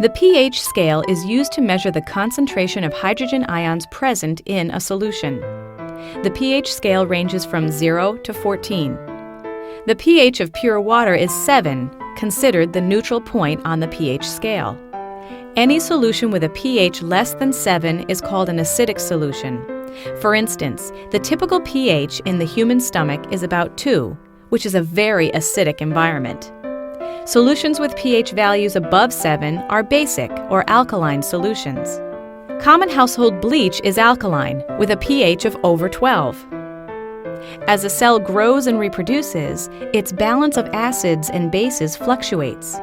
The pH scale is used to measure the concentration of hydrogen ions present in a solution. The pH scale ranges from 0 to 14. The pH of pure water is 7, considered the neutral point on the pH scale. Any solution with a pH less than 7 is called an acidic solution. For instance, the typical pH in the human stomach is about 2, which is a very acidic environment. Solutions with pH values above 7 are basic or alkaline solutions. Common household bleach is alkaline, with a pH of over 12. As a cell grows and reproduces, its balance of acids and bases fluctuates.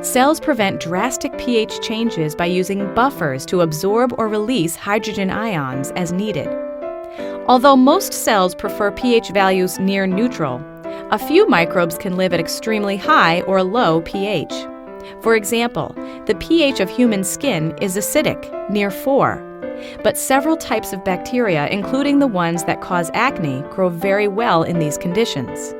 Cells prevent drastic pH changes by using buffers to absorb or release hydrogen ions as needed. Although most cells prefer pH values near neutral, a few microbes can live at extremely high or low pH. For example, the pH of human skin is acidic, near 4, but several types of bacteria, including the ones that cause acne, grow very well in these conditions.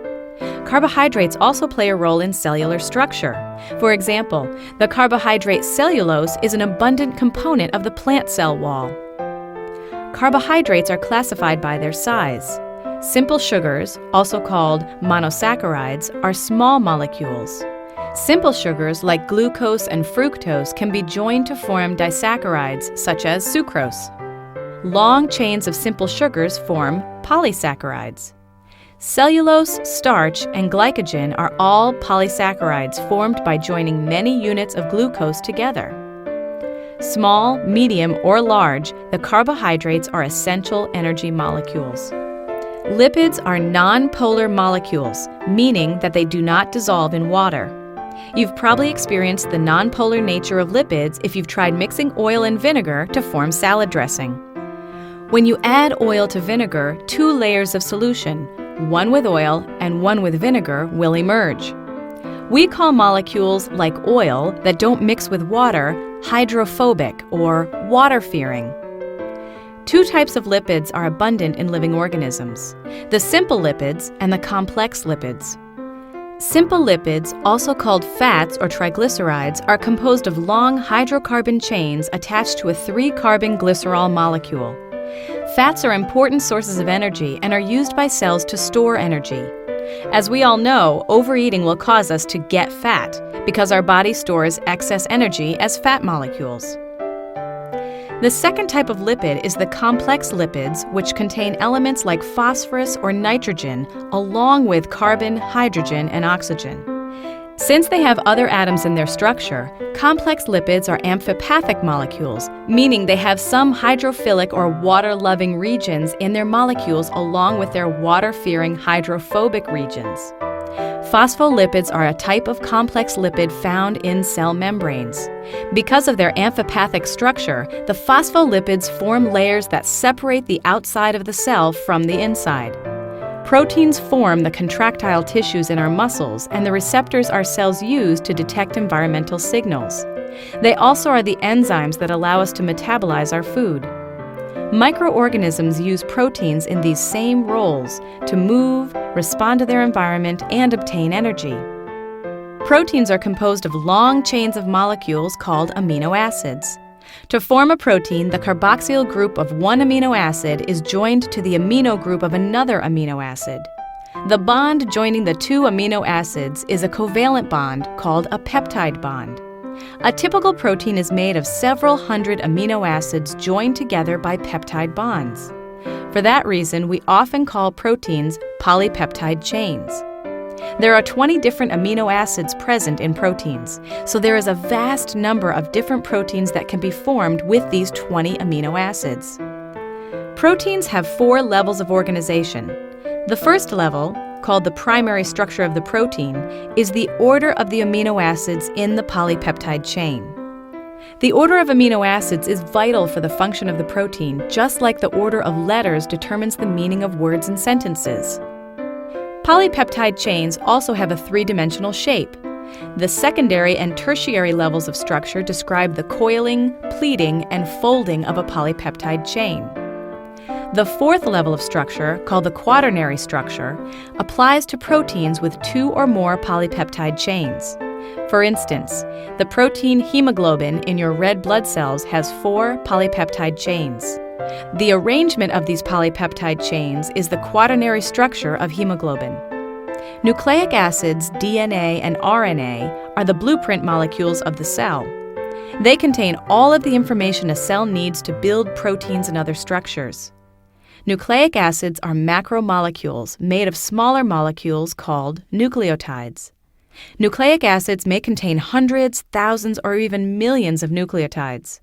Carbohydrates also play a role in cellular structure. For example, the carbohydrate cellulose is an abundant component of the plant cell wall. Carbohydrates are classified by their size. Simple sugars, also called monosaccharides, are small molecules. Simple sugars like glucose and fructose can be joined to form disaccharides such as sucrose. Long chains of simple sugars form polysaccharides. Cellulose, starch, and glycogen are all polysaccharides formed by joining many units of glucose together. Small, medium, or large, the carbohydrates are essential energy molecules. Lipids are nonpolar molecules, meaning that they do not dissolve in water. You've probably experienced the nonpolar nature of lipids if you've tried mixing oil and vinegar to form salad dressing. When you add oil to vinegar, 2 layers of solution, one with oil and one with vinegar, will emerge. We call molecules like oil that don't mix with water hydrophobic or water-fearing. 2 types of lipids are abundant in living organisms: the simple lipids and the complex lipids. Simple lipids, also called fats or triglycerides, are composed of long hydrocarbon chains attached to a 3-carbon glycerol molecule. Fats are important sources of energy and are used by cells to store energy. As we all know, overeating will cause us to get fat because our body stores excess energy as fat molecules. The second type of lipid is the complex lipids, which contain elements like phosphorus or nitrogen, along with carbon, hydrogen, and oxygen. Since they have other atoms in their structure, complex lipids are amphipathic molecules, meaning they have some hydrophilic or water-loving regions in their molecules along with their water-fearing hydrophobic regions. Phospholipids are a type of complex lipid found in cell membranes. Because of their amphipathic structure, the phospholipids form layers that separate the outside of the cell from the inside. Proteins form the contractile tissues in our muscles and the receptors our cells use to detect environmental signals. They also are the enzymes that allow us to metabolize our food. Microorganisms use proteins in these same roles to move, respond to their environment, and obtain energy. Proteins are composed of long chains of molecules called amino acids. To form a protein, the carboxyl group of one amino acid is joined to the amino group of another amino acid. The bond joining the 2 amino acids is a covalent bond called a peptide bond. A typical protein is made of several hundred amino acids joined together by peptide bonds. For that reason, we often call proteins polypeptide chains. There are 20 different amino acids present in proteins, so there is a vast number of different proteins that can be formed with these 20 amino acids. Proteins have 4 levels of organization. The first level, called the primary structure of the protein, is the order of the amino acids in the polypeptide chain. The order of amino acids is vital for the function of the protein, just like the order of letters determines the meaning of words and sentences. Polypeptide chains also have a 3-dimensional shape. The secondary and tertiary levels of structure describe the coiling, pleating, and folding of a polypeptide chain. The 4th level of structure, called the Quaternary Structure, applies to proteins with 2 or more polypeptide chains. For instance, the protein hemoglobin in your red blood cells has 4 polypeptide chains. The arrangement of these polypeptide chains is the quaternary structure of hemoglobin. Nucleic acids, DNA, and RNA are the blueprint molecules of the cell. They contain all of the information a cell needs to build proteins and other structures. Nucleic acids are macromolecules made of smaller molecules called nucleotides. Nucleic acids may contain hundreds, thousands, or even millions of nucleotides.